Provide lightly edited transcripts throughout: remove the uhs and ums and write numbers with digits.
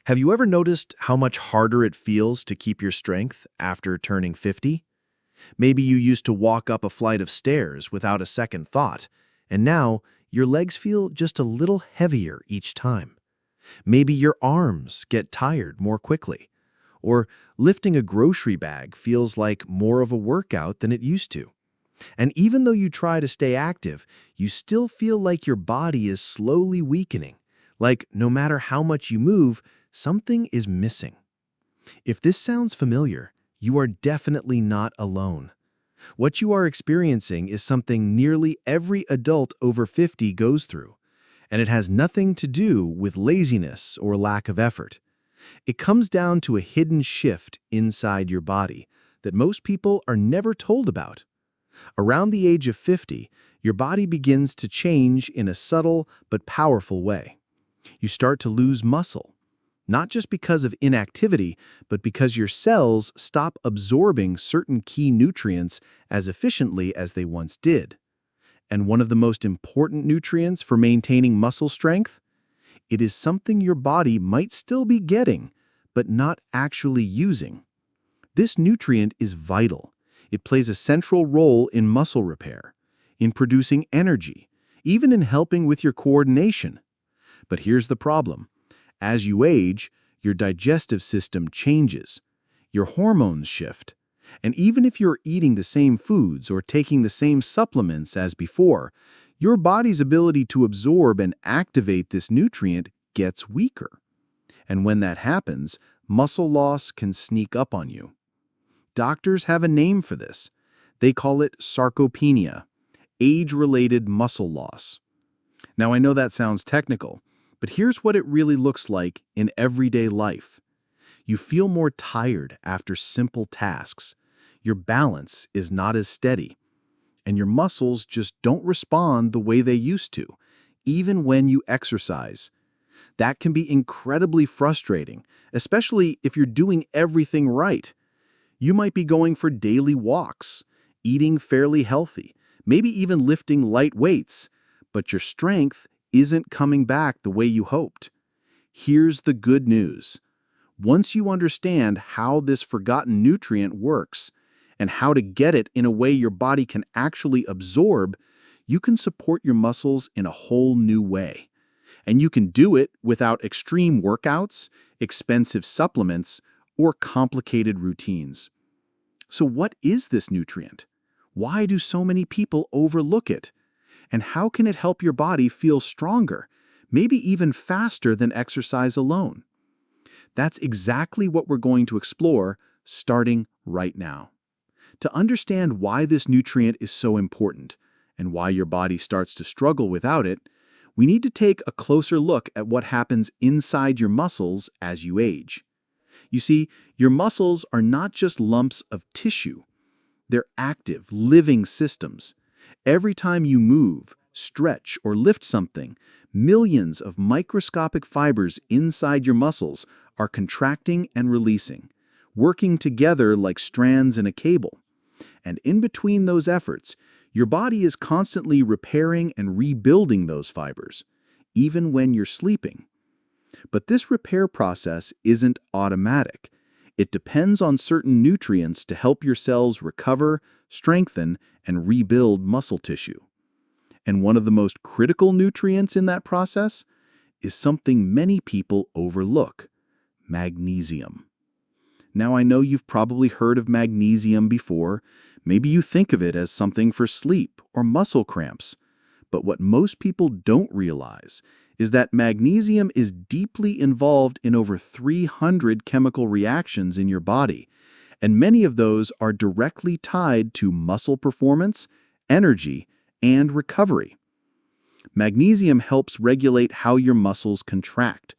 Have you ever noticed how much harder it feels to keep your strength after turning 50? Maybe you used to walk up a flight of stairs without a second thought, and now your legs feel just a little heavier each time. Maybe your arms get tired more quickly, or lifting a grocery bag feels like more of a workout than it used to. And even though you try to stay active, you still feel like your body is slowly weakening, like no matter how much you move, something is missing. If this sounds familiar, you are definitely not alone. What you are experiencing is something nearly every adult over 50 goes through, and it has nothing to do with laziness or lack of effort. It comes down to a hidden shift inside your body that most people are never told about. Around the age of 50, your body begins to change in a subtle but powerful way. You start to lose muscle, not just because of inactivity, but because your cells stop absorbing certain key nutrients as efficiently as they once did. And one of the most important nutrients for maintaining muscle strength? It is something your body might still be getting, but not actually using. This nutrient is vital. It plays a central role in muscle repair, in producing energy, even in helping with your coordination. But here's the problem. As you age, your digestive system changes, your hormones shift, and even if you're eating the same foods or taking the same supplements as before, your body's ability to absorb and activate this nutrient gets weaker. And when that happens, muscle loss can sneak up on you. Doctors have a name for this. They call it sarcopenia, age-related muscle loss. Now, I know that sounds technical, but here's what it really looks like in everyday life. You feel more tired after simple tasks. Your balance is not as steady, and your muscles just don't respond the way they used to, even when you exercise. That can be incredibly frustrating, especially if you're doing everything right. You might be going for daily walks, eating fairly healthy, maybe even lifting light weights, but your strength isn't coming back the way you hoped. Here's the good news. Once you understand how this forgotten nutrient works and how to get it in a way your body can actually absorb, you can support your muscles in a whole new way. And you can do it without extreme workouts, expensive supplements, or complicated routines. So what is this nutrient? Why do so many people overlook it? And how can it help your body feel stronger, maybe even faster than exercise alone? That's exactly what we're going to explore starting right now. To understand why this nutrient is so important and why your body starts to struggle without it, we need to take a closer look at what happens inside your muscles as you age. You see, your muscles are not just lumps of tissue. They're active, living systems. Every time you move, stretch, or lift something, millions of microscopic fibers inside your muscles are contracting and releasing, working together like strands in a cable. And in between those efforts, your body is constantly repairing and rebuilding those fibers, even when you're sleeping. But this repair process isn't automatic. It depends on certain nutrients to help your cells recover, strengthen, and rebuild muscle tissue. And one of the most critical nutrients in that process is something many people overlook: magnesium. Now, I know you've probably heard of magnesium before. Maybe you think of it as something for sleep or muscle cramps. But what most people don't realize is that magnesium is deeply involved in over 300 chemical reactions in your body, and many of those are directly tied to muscle performance, energy, and recovery. Magnesium helps regulate how your muscles contract.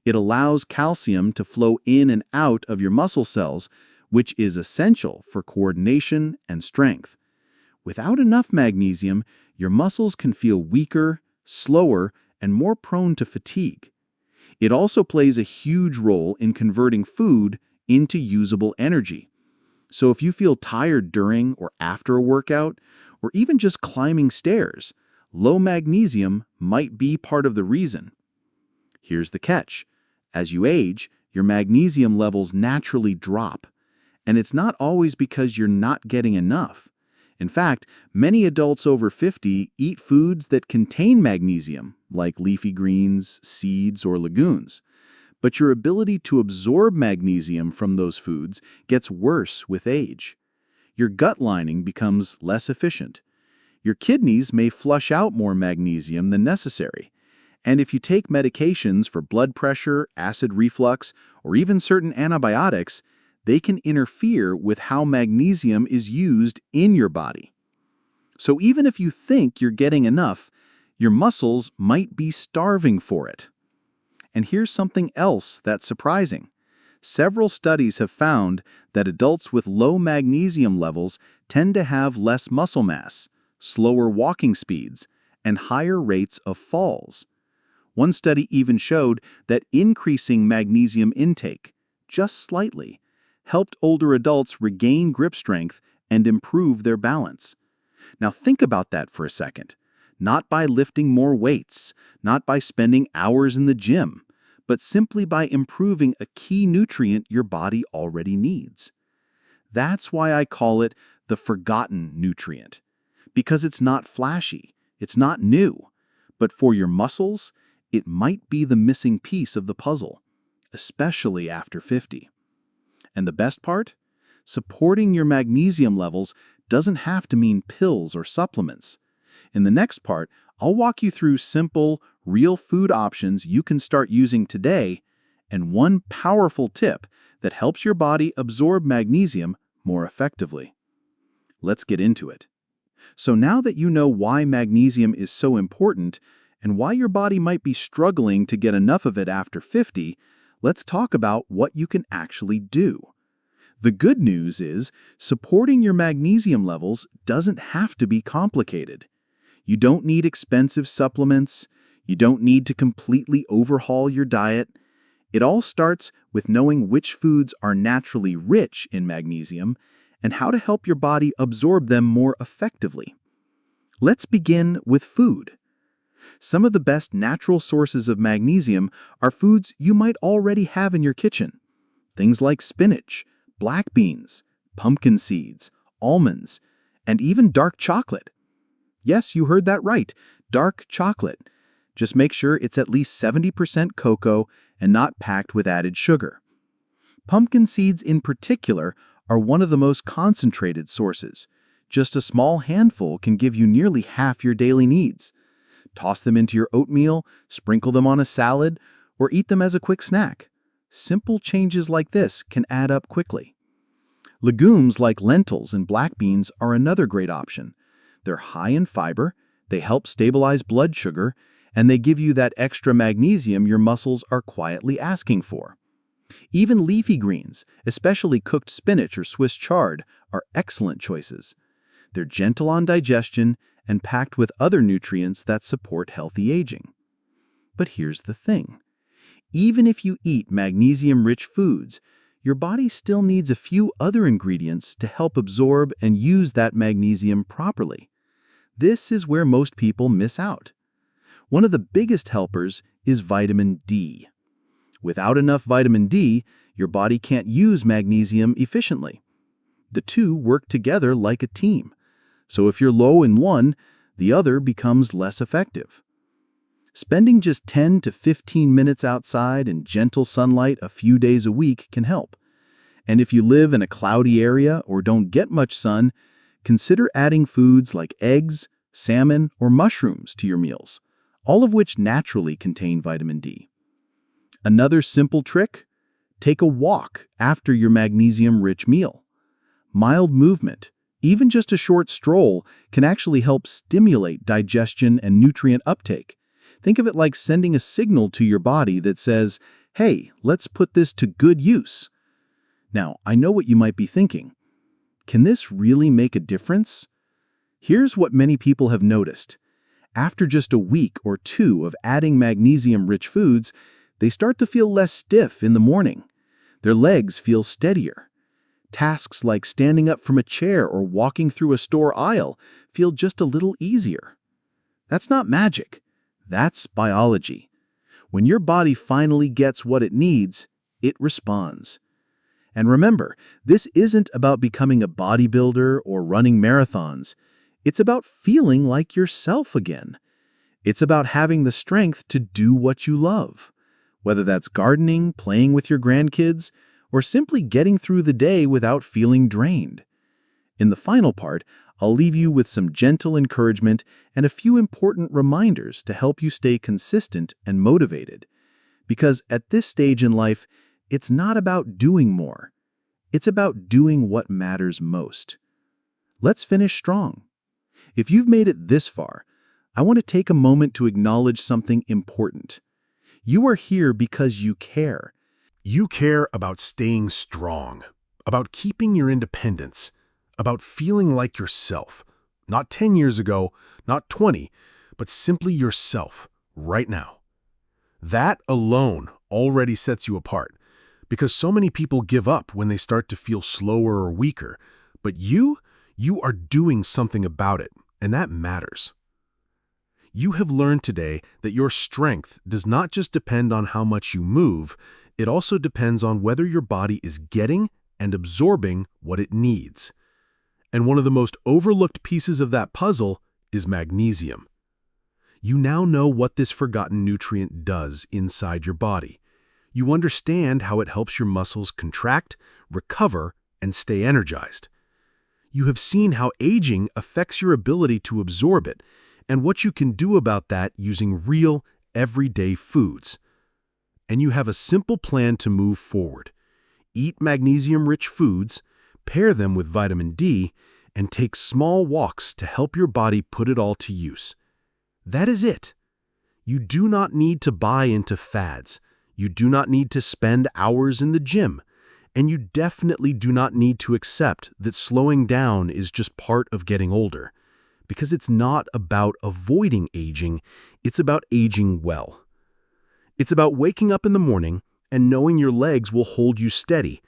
It allows calcium to flow in and out of your muscle cells, which is essential for coordination and strength. Without enough magnesium, your muscles can feel weaker, slower, and more prone to fatigue. It also plays a huge role in converting food into usable energy. So if you feel tired during or after a workout, or even just climbing stairs, low magnesium might be part of the reason. Here's the catch. As you age, your magnesium levels naturally drop. And it's not always because you're not getting enough. In fact, many adults over 50 eat foods that contain magnesium, like leafy greens, seeds, or legumes. But your ability to absorb magnesium from those foods gets worse with age. Your gut lining becomes less efficient. Your kidneys may flush out more magnesium than necessary. And if you take medications for blood pressure, acid reflux, or even certain antibiotics, they can interfere with how magnesium is used in your body. So even if you think you're getting enough, your muscles might be starving for it. And here's something else that's surprising. Several studies have found that adults with low magnesium levels tend to have less muscle mass, slower walking speeds, and higher rates of falls. One study even showed that increasing magnesium intake, just slightly, helped older adults regain grip strength and improve their balance. Now think about that for a second. Not by lifting more weights, not by spending hours in the gym, but simply by improving a key nutrient your body already needs. That's why I call it the forgotten nutrient. Because it's not flashy, it's not new, but for your muscles, it might be the missing piece of the puzzle, especially after 50. And the best part? Supporting your magnesium levels doesn't have to mean pills or supplements. In the next part, I'll walk you through simple, real food options you can start using today, and one powerful tip that helps your body absorb magnesium more effectively. Let's get into it. So now that you know why magnesium is so important and why your body might be struggling to get enough of it after 50, let's talk about what you can actually do. The good news is, supporting your magnesium levels doesn't have to be complicated. You don't need expensive supplements. You don't need to completely overhaul your diet. It all starts with knowing which foods are naturally rich in magnesium and how to help your body absorb them more effectively. Let's begin with food. Some of the best natural sources of magnesium are foods you might already have in your kitchen. Things like spinach, black beans, pumpkin seeds, almonds, and even dark chocolate. Yes, you heard that right, dark chocolate. Just make sure it's at least 70% cocoa and not packed with added sugar. Pumpkin seeds in particular are one of the most concentrated sources. Just a small handful can give you nearly half your daily needs. Toss them into your oatmeal, sprinkle them on a salad, or eat them as a quick snack. Simple changes like this can add up quickly. Legumes like lentils and black beans are another great option. They're high in fiber, they help stabilize blood sugar, and they give you that extra magnesium your muscles are quietly asking for. Even leafy greens, especially cooked spinach or Swiss chard, are excellent choices. They're gentle on digestion and packed with other nutrients that support healthy aging. But here's the thing. Even if you eat magnesium-rich foods, your body still needs a few other ingredients to help absorb and use that magnesium properly. This is where most people miss out. One of the biggest helpers is vitamin D. Without enough vitamin D, your body can't use magnesium efficiently. The two work together like a team. So if you're low in one, the other becomes less effective. Spending just 10 to 15 minutes outside in gentle sunlight a few days a week can help. And if you live in a cloudy area or don't get much sun, consider adding foods like eggs, salmon, or mushrooms to your meals, all of which naturally contain vitamin D. Another simple trick: take a walk after your magnesium-rich meal. Mild movement, even just a short stroll, can actually help stimulate digestion and nutrient uptake. Think of it like sending a signal to your body that says, "Hey, let's put this to good use." Now, I know what you might be thinking. Can this really make a difference? Here's what many people have noticed. After just a week or two of adding magnesium-rich foods, they start to feel less stiff in the morning. Their legs feel steadier. Tasks like standing up from a chair or walking through a store aisle feel just a little easier. That's not magic. That's biology. When your body finally gets what it needs, it responds. And remember, this isn't about becoming a bodybuilder or running marathons. It's about feeling like yourself again. It's about having the strength to do what you love, whether that's gardening, playing with your grandkids, or simply getting through the day without feeling drained. In the final part, I'll leave you with some gentle encouragement and a few important reminders to help you stay consistent and motivated. Because at this stage in life, it's not about doing more. It's about doing what matters most. Let's finish strong. If you've made it this far, I want to take a moment to acknowledge something important. You are here because you care. You care about staying strong, about keeping your independence, about feeling like yourself, not 10 years ago, not 20, but simply yourself, right now. That alone already sets you apart, because so many people give up when they start to feel slower or weaker, but you are doing something about it, and that matters. You have learned today that your strength does not just depend on how much you move, it also depends on whether your body is getting and absorbing what it needs. And one of the most overlooked pieces of that puzzle is magnesium. You now know what this forgotten nutrient does inside your body. You understand how it helps your muscles contract, recover, and stay energized. You have seen how aging affects your ability to absorb it, and what you can do about that using real, everyday foods. And you have a simple plan to move forward. Eat magnesium-rich foods, pair them with vitamin D, and take small walks to help your body put it all to use. That is it. You do not need to buy into fads. You do not need to spend hours in the gym. And you definitely do not need to accept that slowing down is just part of getting older. Because it's not about avoiding aging, it's about aging well. It's about waking up in the morning and knowing your legs will hold you steady.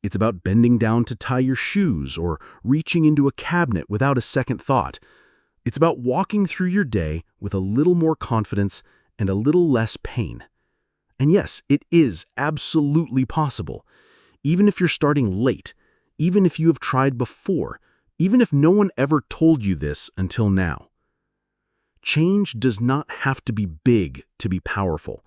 It's about bending down to tie your shoes or reaching into a cabinet without a second thought. It's about walking through your day with a little more confidence and a little less pain. And yes, it is absolutely possible. Even if you're starting late, even if you have tried before, even if no one ever told you this until now. Change does not have to be big to be powerful.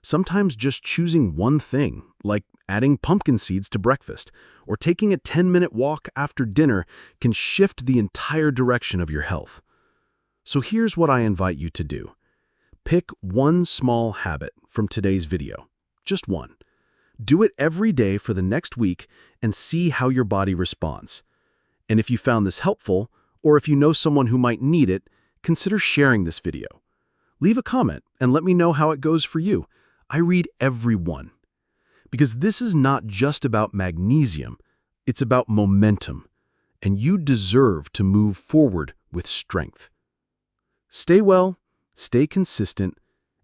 Sometimes just choosing one thing, like adding pumpkin seeds to breakfast or taking a 10-minute walk after dinner, can shift the entire direction of your health. So here's what I invite you to do. Pick one small habit from today's video, just one. Do it every day for the next week and see how your body responds. And if you found this helpful, or if you know someone who might need it, consider sharing this video. Leave a comment and let me know how it goes for you. I read every one. Because this is not just about magnesium, it's about momentum. And you deserve to move forward with strength. Stay well, stay consistent,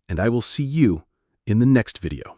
and I will see you in the next video.